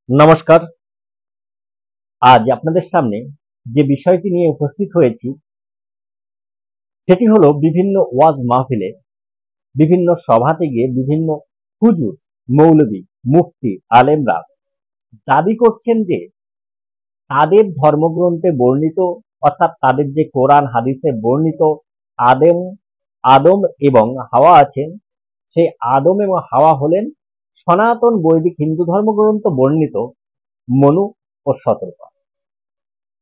নমস্কার। আজ আপনাদের সামনে যে বিষয়টি নিয়ে উপস্থিত হয়েছি সেটি হলো বিভিন্ন ওয়াজ মাহফিলে, বিভিন্ন সভাতে গিয়ে বিভিন্ন হুজুর, মৌলবী, মুফতি, আলেমরা দাবি করছেন যে তাদের ধর্মগ্রন্থে বর্ণিত অর্থাৎ তাদের যে কোরআন হাদিসে বর্ণিত আদম আদম এবং হাওয়া আছেন, সেই আদম এবং হাওয়া হলেন সনাতন বৈদিক হিন্দু ধর্মগ্রন্থ বর্ণিত মনু ও শতরূপা।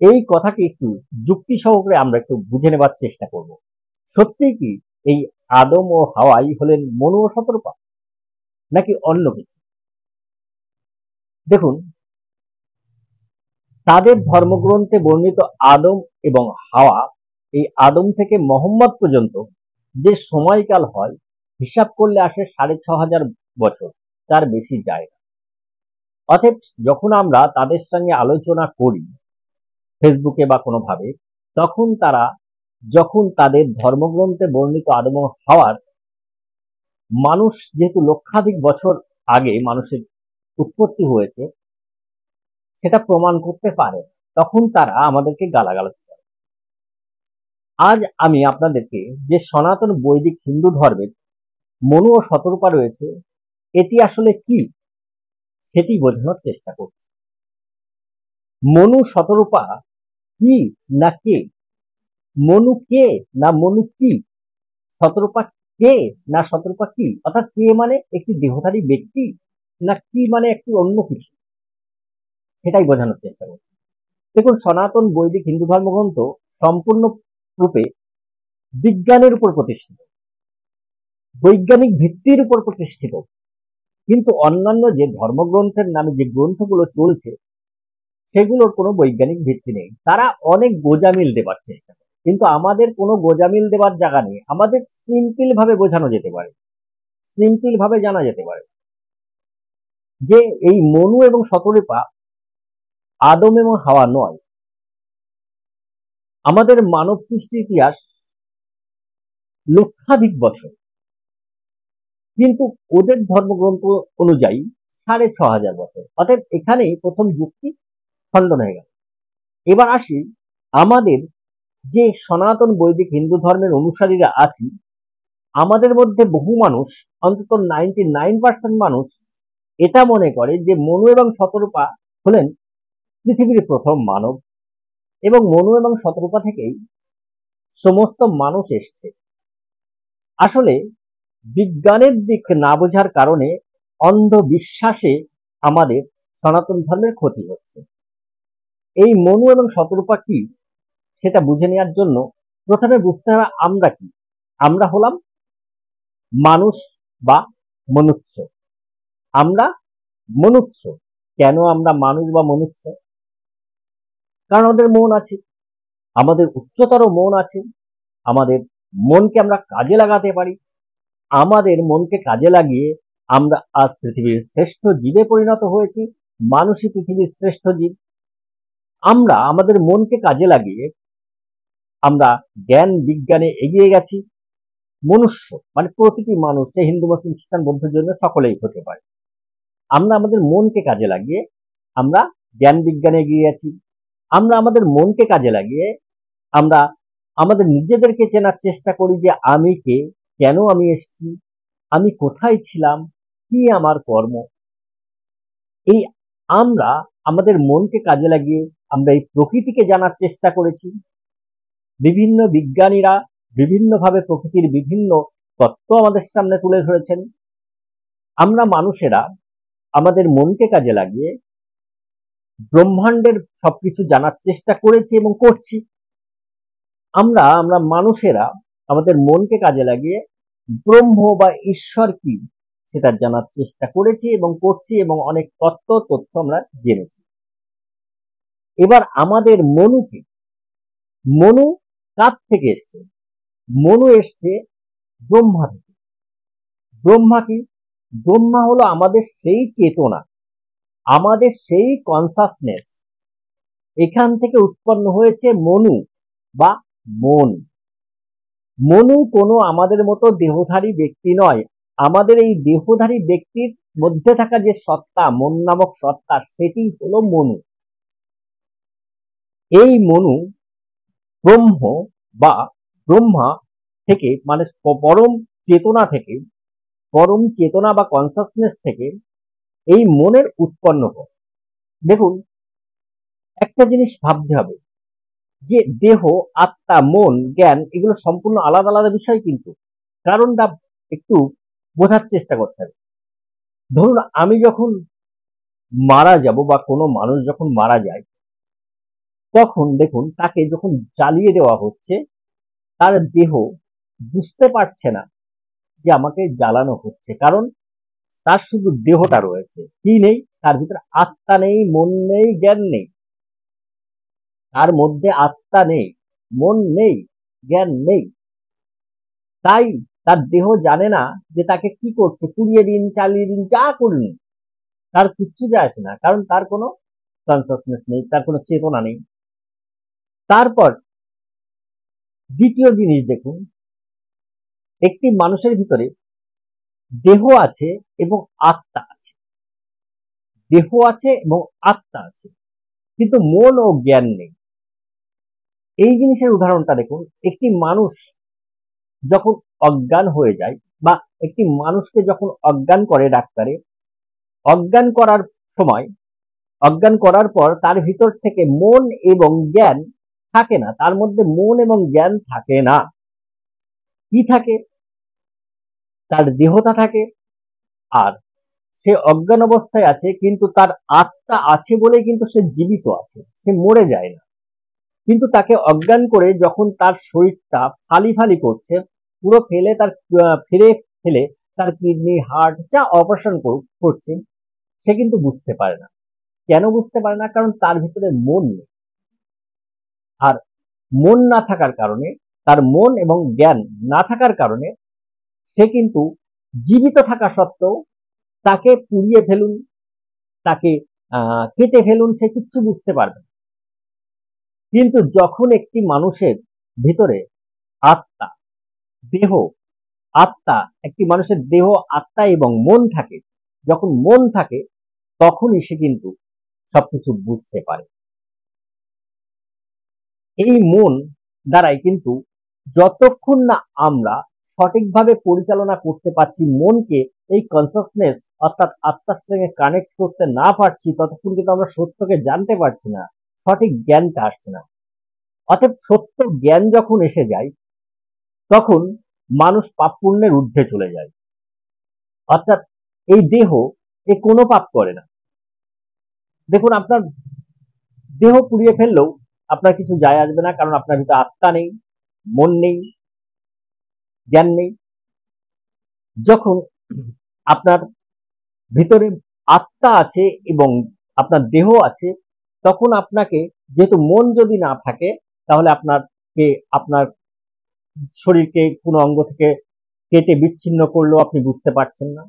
এই কথাটি একটু যুক্তি সহকারে আমরা একটু বুঝে নেবার চেষ্টা করব। সত্যিই কি এই আদম ও হাওয়াই হলেন মনু ও শতরূপা, নাকি অন্য কিছু? দেখুন, তাদের ধর্মগ্রন্থে বর্ণিত আদম এবং হাওয়া, এই আদম থেকে মোহাম্মদ পর্যন্ত যে সময়কাল হয় হিসাব করলে আসে ৬,৫০০ বছর, তার বেশি যায় না। অতএব যখন আমরা তাদের সঙ্গে আলোচনা করি ফেসবুকে বা কোনোভাবে, তখন তারা যখন তাদের ধর্মগ্রন্থে বর্ণিত আদম ও হাওয়ার মানুষ যেহেতু লক্ষাধিক বছর আগে মানুষের উৎপত্তি হয়েছে সেটা প্রমাণ করতে পারে, তখন তারা আমাদেরকে গালাগালাজ করে। আজ আমি আপনাদেরকে যে সনাতন বৈদিক হিন্দু ধর্মের মনু ও শতরূপা রয়েছে এটি আসলে কি সেটি বোঝানোর চেষ্টা করছি। মনু শতরূপা কি না কে? মনু কে না মনু কি? শতরূপা কে না শতরূপা কি? অর্থাৎ কে মানে একটি দেহধারী ব্যক্তি, না কি মানে একটি অন্য কিছু, সেটাই বোঝানোর চেষ্টা করছি। দেখুন, সনাতন বৈদিক হিন্দু ধর্মগ্রন্থ সম্পূর্ণ রূপে বিজ্ঞানের উপর প্রতিষ্ঠিত, বৈজ্ঞানিক ভিত্তির উপর প্রতিষ্ঠিত। কিন্তু অন্যান্য যে ধর্মগ্রন্থের নামে যে গ্রন্থগুলো চলছে সেগুলোর কোনো বৈজ্ঞানিক ভিত্তি নেই। তারা অনেক গোঁজামিল দেবার চেষ্টা করে, কিন্তু আমাদের কোনো গোঁজামিল দেবার জায়গা নেই। আমাদের সিম্পল ভাবে বোঝানো যেতে পারে, সিম্পল ভাবে জানা যেতে পারে যে এই মনু এবং শতরূপা আদম এবং হাওয়া নয়। আমাদের মানব সৃষ্টির ইতিহাস লক্ষাধিক বছর, কিন্তু ওদের ধর্মগ্রন্থ অনুযায়ী ৬,৫০০ বছর। অতএব এখানেই প্রথম যুক্তি খণ্ডন হয়ে গেল। এবার আসি, আমাদের যে সনাতন বৈদিক হিন্দু ধর্মের অনুসারীরা আছি, আমাদের মধ্যে বহু মানুষ, অন্তত 99% মানুষ এটা মনে করে যে মনু এবং শতরূপা হলেন পৃথিবীর প্রথম মানব, এবং মনু এবং শতরূপা থেকেই সমস্ত মানুষ এসছে। আসলে বিজ্ঞানের দিক না বোঝার কারণে অন্ধবিশ্বাসে আমাদের সনাতন ধর্মের ক্ষতি হচ্ছে। এই মনু এবং শতরূপা কি সেটা বুঝে নেওয়ার জন্য প্রথমে বুঝতে হবে আমরা কি। আমরা হলাম মানুষ বা মনুষ্য। আমরা মনুষ্য। কেন আমরা মানুষ বা মনুষ্য? কারণ আমাদের মন আছে, আমাদের উচ্চতর মন আছে, আমাদের মনকে আমরা কাজে লাগাতে পারি। আমাদের মনকে কাজে লাগিয়ে আমরা আজ পৃথিবীর শ্রেষ্ঠ জীবে পরিণত হয়েছি। মানুষই পৃথিবীর শ্রেষ্ঠ জীব। আমরা আমাদের মনকে কাজে লাগিয়ে আমরা জ্ঞান বিজ্ঞানে এগিয়ে গেছি। মনুষ্য মানে প্রতিটি মানুষ, সে হিন্দু মুসলিম খ্রিস্টান বৌদ্ধ জন্য সকলেই হতে পারে। আমরা আমাদের মনকে কাজে লাগিয়ে আমরা জ্ঞান বিজ্ঞানে এগিয়ে গেছি। আমরা আমাদের মনকে কাজে লাগিয়ে আমরা আমাদের নিজেদেরকে চেনার চেষ্টা করি যে আমি কে, কেন আমি এসেছি, আমি কোথায় ছিলাম, কি আমার কর্ম। এই আমরা আমাদের মনকে কাজে লাগিয়ে আমরা এই প্রকৃতিকে জানার চেষ্টা করেছি। বিভিন্ন বিজ্ঞানীরা বিভিন্নভাবে প্রকৃতির বিভিন্ন তত্ত্ব আমাদের সামনে তুলে ধরেছেন। আমরা মানুষেরা আমাদের মনকে কাজে লাগিয়ে ব্রহ্মাণ্ডের সবকিছু জানার চেষ্টা করেছি এবং করছি। আমরা আমরা মানুষেরা আমাদের মনকে কাজে লাগিয়ে ব্রহ্ম বা ঈশ্বর কি সেটা জানার চেষ্টা করেছি এবং করছি, এবং অনেক তথ্য আমরা জেনেছি। এবার আমাদের মনুকে, মনু কার থেকে এসছে? মনু এসছে ব্রহ্মা থেকে। ব্রহ্মা কি? ব্রহ্মা হলো আমাদের সেই চেতনা, আমাদের সেই কনসাসনেস। এখান থেকে উৎপন্ন হয়েছে মনু বা মন। মনু কোনো আমাদের মতো দেহধারী ব্যক্তি নয়। আমাদের এই দেহধারী ব্যক্তির মধ্যে থাকা যে সত্তা, মন নামক সত্তা, সেটি হলো মনু। এই মনু ব্রহ্ম বা ব্রহ্মা থেকে, মানে পরম চেতনা থেকে, পরম চেতনা বা কনসাসনেস থেকে এই মনের উৎপন্ন হয়। দেখুন, একটা জিনিস ভাবতে হবে যে দেহ, আত্মা, মন, জ্ঞান এগুলো সম্পূর্ণ আলাদা আলাদা বিষয়, কিন্তু কারণটা একটু বোঝার চেষ্টা করতে হবে। ধরুন, আমি যখন মারা যাব বা কোনো মানুষ যখন মারা যায়, তখন দেখুন তাকে যখন জ্বালিয়ে দেওয়া হচ্ছে, তার দেহ বুঝতে পারছে না যে আমাকে জ্বালানো হচ্ছে, কারণ তার শুধু দেহটা রয়েছে, কি নেই, তার ভিতরে আত্মা নেই, মন নেই, জ্ঞান নেই। তার মধ্যে আত্মা নেই, মন নেই, জ্ঞান নেই। তাই তার দেহ জানে না যে তাকে কি করছে, পুড়িয়ে দিন, চালিয়ে দিন, যা করুন, তার কিচ্ছু যায় আসে না, কারণ তার কোনো কনসাসনেস নেই, তার কোনো চেতনা নেই। তারপর দ্বিতীয় জিনিস দেখুন, একটি মানুষের ভিতরে দেহ আছে এবং আত্মা আছে, দেহ আছে এবং আত্মা আছে, কিন্তু মন ও জ্ঞান নেই। এই জিনিসের উদাহরণটা দেখুন, একটি মানুষ যখন অজ্ঞান হয়ে যায়, বা একটি মানুষকে যখন অজ্ঞান করে ডাক্তারে, অজ্ঞান করার সময়, অজ্ঞান করার পর তার ভিতর থেকে মন এবং জ্ঞান থাকে না, তার মধ্যে মন এবং জ্ঞান থাকে না। কি থাকে? তার দেহটা থাকে, আর সে অজ্ঞান অবস্থায় আছে, কিন্তু তার আত্মা আছে বলে কিন্তু সে জীবিত আছে, সে মরে যায় না। কিন্তু তাকে অজ্ঞান করে যখন তার শরীরটা ফালি ফালি করছে, পুরো ফেলে তার ফেলে ফেলে তার কিডনি, হার্ট যা অপারেশন করছে, সে কিন্তু বুঝতে পারে না। কেন বুঝতে পারে না? কারণ তার ভিতরে মন নেই। আর মন না থাকার কারণে, তার মন এবং জ্ঞান না থাকার কারণে, সে কিন্তু জীবিত থাকা সত্ত্বেও তাকে পুড়িয়ে ফেলুন, তাকে কেটে ফেলুন, সে কিচ্ছু বুঝতে পারবে না। কিন্তু যখন একটি মানুষের ভিতরে আত্মা, দেহ, আত্মা, একটি মানুষের দেহ, আত্মা এবং মন থাকে, যখন মন থাকে তখনই সে কিন্তু সবকিছু বুঝতে পারে। এই মন দ্বারাই কিন্তু, যতক্ষণ না আমরা সঠিকভাবে পরিচালনা করতে পারছি মনকে, এই কনসাসনেস অর্থাৎ আত্মার সঙ্গে কানেক্ট করতে না পারছি, ততক্ষণ কিন্তু আমরা সত্যকে জানতে পারছি না, সঠিক জ্ঞানটা আসছে না। অতএব সত্য জ্ঞান যখন এসে যায়, তখন মানুষ পাপ পুণ্যের ঊর্ধ্বে চলে যায়। অর্থাৎ এই দেহ এ কোনো পাপ করে না। দেখুন, আপনার দেহ পুড়িয়ে ফেললেও আপনার কিছু যায় আসবে না, কারণ আপনার ভিতরে আত্মা নেই, মন নেই, জ্ঞান নেই। যখন আপনার ভিতরে আত্মা আছে এবং আপনার দেহ আছে, তখন আপনাকে, যেহেতু মন যদি না থাকে, তাহলে আপনার শরীরকে কোনো অঙ্গ থেকে কেটে বিচ্ছিন্ন করলেও আপনি বুঝতে পারছেন না।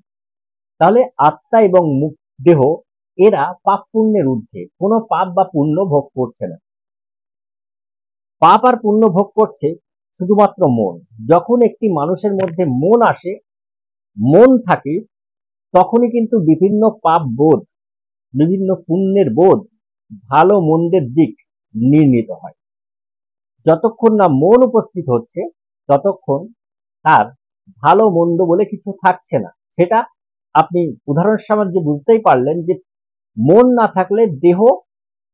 তাহলে আত্মা এবং দেহ এরা পাপ পুণ্যের ঊর্ধ্বে, কোনো পাপ বা পুণ্য ভোগ করছে না। পাপ আর পুণ্য ভোগ করছে শুধুমাত্র মন। যখন একটি মানুষের মধ্যে মন আসে, মন থাকে, তখনই কিন্তু বিভিন্ন পাপ বোধ, বিভিন্ন পুণ্যের বোধ, ভালো মন্দের দিক নির্ণীত হয়। যতক্ষণ না মন উপস্থিত হচ্ছে, ততক্ষণ তার ভালো মন্দ বলে কিছু থাকছে না। সেটা আপনি উদাহরণের সাহায্যে বুঝতেই পারলেন যে মন না থাকলে দেহ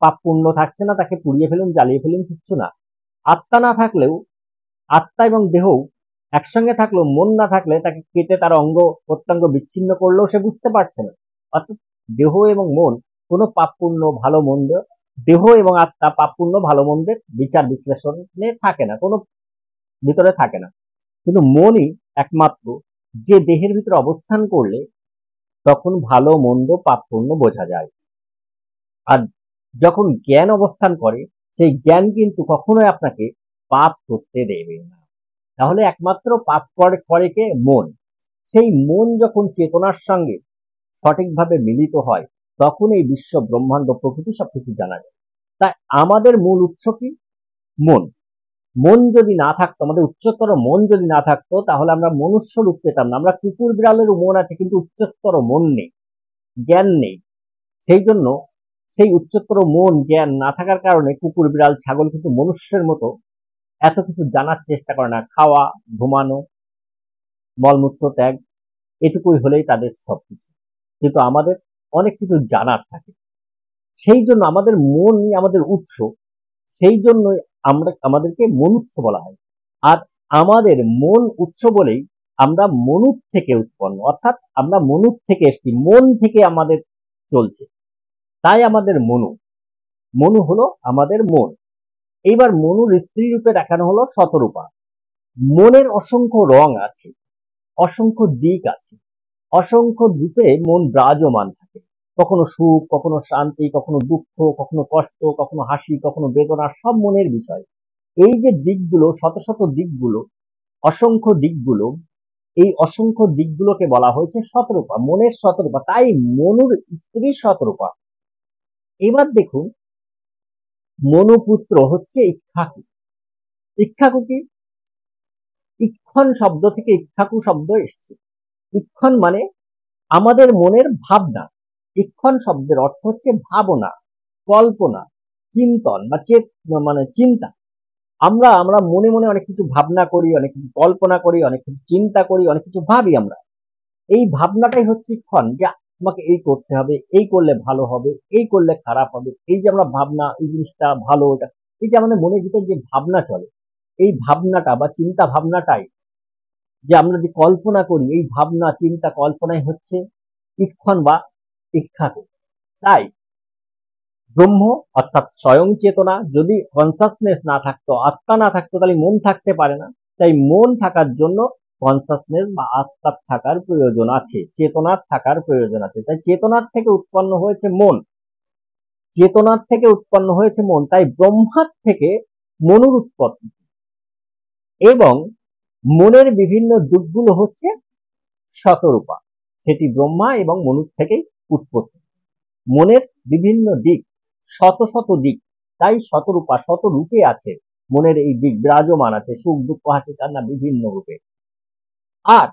পাপ পুণ্য থাকছে না, তাকে পুড়িয়ে ফেলুন, জ্বালিয়ে ফেলুন, কিচ্ছু না। আত্মা না থাকলেও, আত্মা এবং দেহ একসঙ্গে থাকলেও, মন না থাকলে তাকে কেটে তার অঙ্গ প্রত্যঙ্গ বিচ্ছিন্ন করলেও সে বুঝতে পারছে না। অর্থাৎ দেহ এবং মন কোনো পাপ পুণ্য, ভালো মন্দ, দেহ এবং আত্মা পাপ পুণ্য, ভালো মন্দের বিচার বিশ্লেষণে থাকে না, কোনো ভিতরে থাকে না। কিন্তু মনই একমাত্র, যে দেহের ভিতরে অবস্থান করলে তখন ভালো মন্দ, পাপ পুণ্য বোঝা যায়। আর যখন জ্ঞান অবস্থান করে, সেই জ্ঞান কিন্তু কখনোই আপনাকে পাপ করতে দেবে না। তাহলে একমাত্র পাপ করে কে? মন। সেই মন যখন চেতনার সঙ্গে সঠিকভাবে মিলিত হয়, তখন এই বিশ্ব, ব্রহ্মাণ্ড, প্রকৃতি সবকিছু জানা যায়। তাই আমাদের মূল উৎস কি? মন। মন যদি না থাকতো, আমাদের উচ্চতর মন যদি না থাকতো, তাহলে আমরা মনুষ্য রূপ পেতাম না। আমরা কুকুর বিড়ালের মন আছে, কিন্তু উচ্চতর মন নেই। জ্ঞান নেই, সেই জন্য সেই উচ্চতর মন জ্ঞান না থাকার কারণে কুকুর বিড়াল ছাগল কিন্তু মনুষ্যের মতো এত কিছু জানার চেষ্টা করে না। খাওয়া, ঘুমানো, মলমূত্র ত্যাগ, এটুকুই হলেই তাদের সবকিছু। কিন্তু আমাদের অনেক কিছু জানার থাকে, সেই জন্য আমাদের মনই আমাদের উৎস, সেই জন্যই আমাদেরকে মনুষ্য বলা হয়। আর আমাদের মন উৎস বলেই আমরা মনুর থেকে উৎপন্ন, অর্থাৎ আমরা মনুর থেকে এসেছি, মন থেকে আমাদের চলছে, তাই আমাদের মনু। মনু হলো আমাদের মন। এইবার মনুর স্ত্রী রূপে দেখানো হলো শতরূপা। মনের অসংখ্য রং আছে, অসংখ্য দিক আছে, অসংখ্য রূপে মন বিরাজমান থাকে। কখনো সুখ, কখনো শান্তি, কখনো দুঃখ, কখনো কষ্ট, কখনো হাসি, কখনো বেদনা, সব মনের বিষয়। এই যে দিকগুলো, শত শত দিকগুলো, অসংখ্য দিকগুলো, এই অসংখ্য দিকগুলোকে বলা হয়েছে শতরূপা, মনের শতরূপা। তাই মনুর স্ত্রী শতরূপা। এবার দেখুন, মনুপুত্র হচ্ছে ইক্ষ্বাকু। ইক্ষ্বাকু কি? ইক্ষণ শব্দ থেকে ইক্ষ্বাকু শব্দ এসছে। ইক্ষণ মানে আমাদের মনের ভাবনা। ইক্ষণ শব্দের অর্থ হচ্ছে ভাবনা, কল্পনা, চিন্তন বা মানে চিন্তা। আমরা মনে মনে অনেক কিছু ভাবনা করি, অনেক কিছু কল্পনা করি, অনেক কিছু চিন্তা করি, অনেক কিছু ভাবি আমরা। এই ভাবনাটাই হচ্ছে ইক্ষণ, যে আমাকে এই করতে হবে, এই করলে ভালো হবে, এই করলে খারাপ হবে। এই যে আমরা ভাবনা, এই জিনিসটা ভালো, এই যে আমাদের মনের ভিতর যে ভাবনা চলে, এই ভাবনাটা বা চিন্তা ভাবনাটাই, যে আমরা যে কল্পনা করি, এই ভাবনা চিন্তা কল্পনাই হচ্ছে ইক্ষণ বা ইক্ষ্বাকু। তাই ব্রহ্ম অর্থাৎ স্বয়ং চেতনা, যদি কনসাসনেস না থাকতো, আত্মা না থাকতো, তাহলে মন থাকতে পারে না। তাই মন থাকার জন্য কনসাসনেস বা আত্মার থাকার প্রয়োজন আছে, চেতনার থাকার প্রয়োজন আছে। তাই চেতনার থেকে উৎপন্ন হয়েছে মন, চেতনার থেকে উৎপন্ন হয়েছে মন। তাই ব্রহ্মার থেকে মনুর উৎপত্তি, এবং মনের বিভিন্ন দিকগুলো হচ্ছে শতরূপা। সেটি ব্রহ্মা এবং মনুর থেকেই উৎপত্তি। মনের বিভিন্ন দিক, শত শত দিক, তাই শতরূপা, শত রূপে আছে মনের এই দিক বিরাজমান আছে, সুখ দুঃখ হাসি কান্না বিভিন্ন রূপে। আর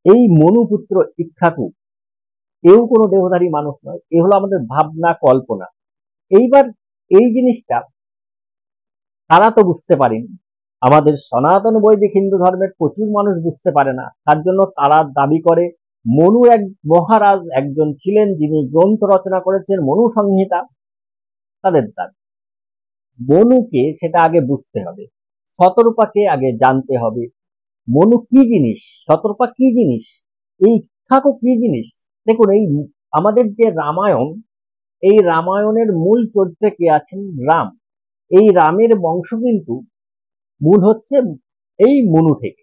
এই মনুপুত্র ইক্ষ্বাকু, এও কোনো দেহধারী মানুষ নয়, এ হলো আমাদের ভাবনা কল্পনা। এইবার এই জিনিসটা তারা তো বুঝতে পারেনি, আমাদের সনাতন বৈদিক হিন্দু ধর্মের প্রচুর মানুষ বুঝতে পারে না। তার জন্য তারা দাবি করে মনু এক মহারাজ একজন ছিলেন, যিনি গ্রন্থ রচনা করেছেন মনু সংহিতা। তাদের দাবি মনুকে সেটা আগে বুঝতে হবে, শতরূপাকে আগে জানতে হবে। মনু কি জিনিস, শতরূপা কি জিনিস, এই ইক্ষ্বাকু কি জিনিস। দেখুন, এই আমাদের যে রামায়ণ, এই রামায়ণের মূল চরিত্রে কে আছেন? রাম। এই রামের বংশ কিন্তু মূল হচ্ছে এই মনু থেকে।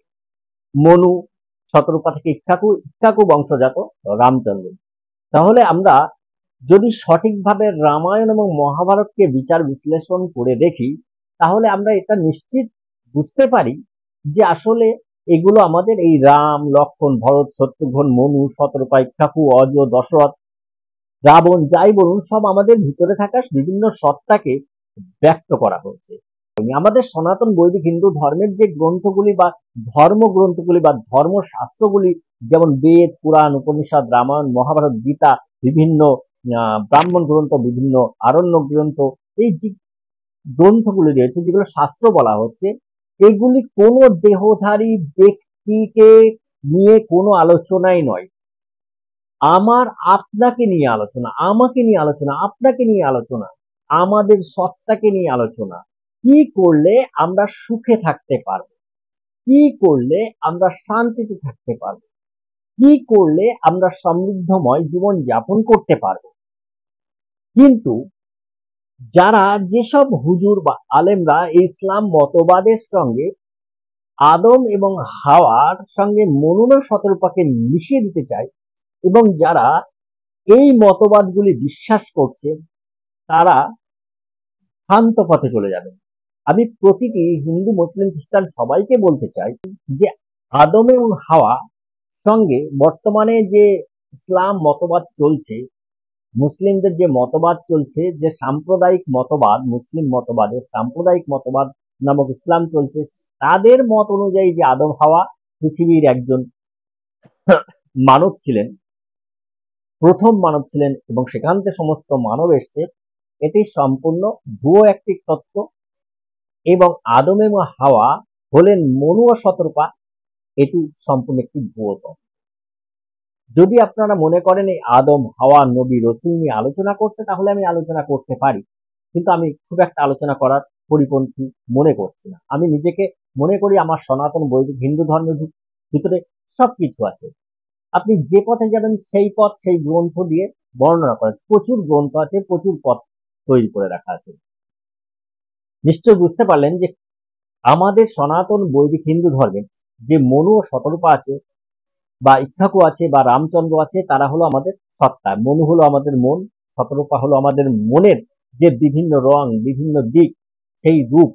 মনু শতরূপা থেকে ইক্ষ্বাকু, ইক্ষ্বাকু বংশজাত রামচন্দ্র। তাহলে আমরা যদি সঠিকভাবে রামায়ণ এবং মহাভারতকে বিচার বিশ্লেষণ করে দেখি, তাহলে আমরা এটা নিশ্চিত বুঝতে পারি যে আসলে এগুলো আমাদের এই রাম, লক্ষ্মণ, ভরত, শত্রুঘ্ন, মনু, শতরূপা, ইক্ষ্বাকু, অজ, দশরথ, রাবণ, যাই বলুন, সব আমাদের ভিতরে থাকা বিভিন্ন সত্তাকে ব্যক্ত করা হচ্ছে। আমাদের সনাতন বৈদিক হিন্দু ধর্মের যে গ্রন্থগুলি বা ধর্মগ্রন্থগুলি বা ধর্মশাস্ত্রগুলি, যেমন বেদ, পুরাণ, উপনিষদ, রামায়ণ, মহাভারত, গীতা, বিভিন্ন ব্রাহ্মণ গ্রন্থ, বিভিন্ন আরণ্যক গ্রন্থ, এই যে গ্রন্থগুলি রয়েছে, যেগুলো শাস্ত্র বলা হচ্ছে, এগুলি কোনো দেহধারী ব্যক্তিকে নিয়ে কোনো আলোচনাই নয়। আমার আপনাকে নিয়ে আলোচনা, আমাকে নিয়ে আলোচনা, আপনাকে নিয়ে আলোচনা, আমাদের সত্তাকে নিয়ে আলোচনা। কি করলে আমরা সুখে থাকতে পারবো, কি করলে আমরা শান্তিতে থাকতে পারবো, কি করলে আমরা সমৃদ্ধময় জীবন যাপন করতে পারবো। কিন্তু যারা, যেসব হুজুর বা আলেমরা ইসলাম মতবাদের সঙ্গে আদম এবং হাওয়ার সঙ্গে মনুর শতরূপাকে মিশিয়ে দিতে চায়, এবং যারা এই মতবাদগুলি বিশ্বাস করছে, তারা ভ্রান্ত পথে চলে যাবেন। আমি প্রতিটি হিন্দু, মুসলিম, খ্রিস্টান সবাইকে বলতে চাই যে আদম এবং হাওয়া সঙ্গে বর্তমানে যে ইসলাম মতবাদ চলছে, মুসলিমদের যে মতবাদ চলছে, যে সাম্প্রদায়িক মতবাদ, মুসলিম মতবাদের সাম্প্রদায়িক মতবাদ নামক ইসলাম চলছে, তাদের মত অনুযায়ী যে আদম হাওয়া পৃথিবীর একজন মানব ছিলেন, প্রথম মানব ছিলেন এবং সেখান থেকে সমস্ত মানব এসছে, এটি সম্পূর্ণ ভুয়ো একটি তত্ত্ব। এবং আদম এবং হাওয়া হলেন মনু ও শতরূপা, এটি সম্পূর্ণ একটি ভুয়ো তত্ত্ব। যদি আপনারা মনে করেন এই আদম, হাওয়া, নবী, রসুল নিয়ে আলোচনা করতে, তাহলে আমি আলোচনা করতে পারি, কিন্তু আমি খুব একটা আলোচনা করার পরিপন্থী মনে করছি না। আমি নিজেকে মনে করি আমার সনাতন বৈদিক হিন্দু ধর্মের ভিতরে সবকিছু আছে। আপনি যে পথে যাবেন সেই পথ সেই গ্রন্থ দিয়ে বর্ণনা করা আছে। প্রচুর গ্রন্থ আছে, প্রচুর পথ তৈরি করে রাখা আছে। নিশ্চয় বুঝতে পারলেন যে আমাদের সনাতন বৈদিক হিন্দু ধর্মে যে মনু ও শতরূপা আছে, বা ইক্ষ্বাকু আছে, বা রামচন্দ্র আছে, তারা হলো আমাদের সত্তা। মনু হলো আমাদের মন, শতরূপা হলো আমাদের মনের যে বিভিন্ন রং, বিভিন্ন দিক, সেই রূপ,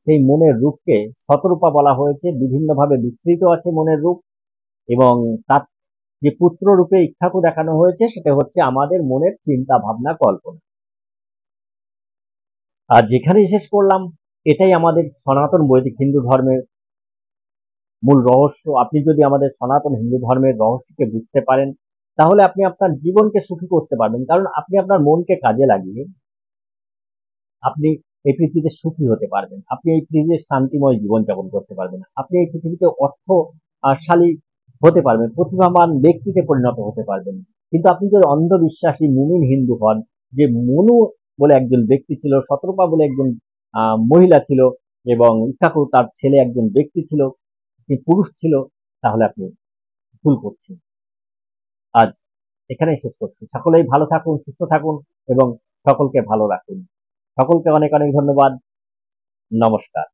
সেই মনের রূপকে শতরূপা বলা হয়েছে। বিভিন্নভাবে বিস্তৃত আছে মনের রূপ, এবং তার যে পুত্র রূপে ইক্ষ্বাকু দেখানো হয়েছে, সেটা হচ্ছে আমাদের মনের চিন্তা, ভাবনা, কল্পনা। আর যেখানেই শেষ করলাম, এটাই আমাদের সনাতন বৈদিক হিন্দু ধর্মের মূল রহস্য। আপনি যদি আমাদের সনাতন হিন্দু ধর্মের রহস্যকে বুঝতে পারেন, তাহলে আপনি আপনার জীবনকে সুখী করতে পারবেন। কারণ আপনি আপনার মনকে কাজে লাগিয়ে আপনি এই পৃথিবীতে সুখী হতে পারবেন। আপনি এই পৃথিবীতে শান্তিময় জীবনযাপন করতে পারবেন। আপনি এই পৃথিবীতে অর্থশালী হতে পারবেন, প্রতিভাবান ব্যক্তিতে পরিণত হতে পারবেন। কিন্তু আপনি যদি অন্ধবিশ্বাসী মুমিন হিন্দু হন, যে মনু বলে একজন ব্যক্তি ছিল, শতরূপা বলে একজন মহিলা ছিল, এবং ইক্ষ্বাকু তার ছেলে একজন ব্যক্তি ছিল, পুরুষ ছিল, তাহলে আপনি ভুল করছেন। আজ এখানেই শেষ করছি। সকলেই ভালো থাকুন, সুস্থ থাকুন, এবং সকলকে ভালো রাখুন। সকলকে অনেক অনেক ধন্যবাদ। নমস্কার।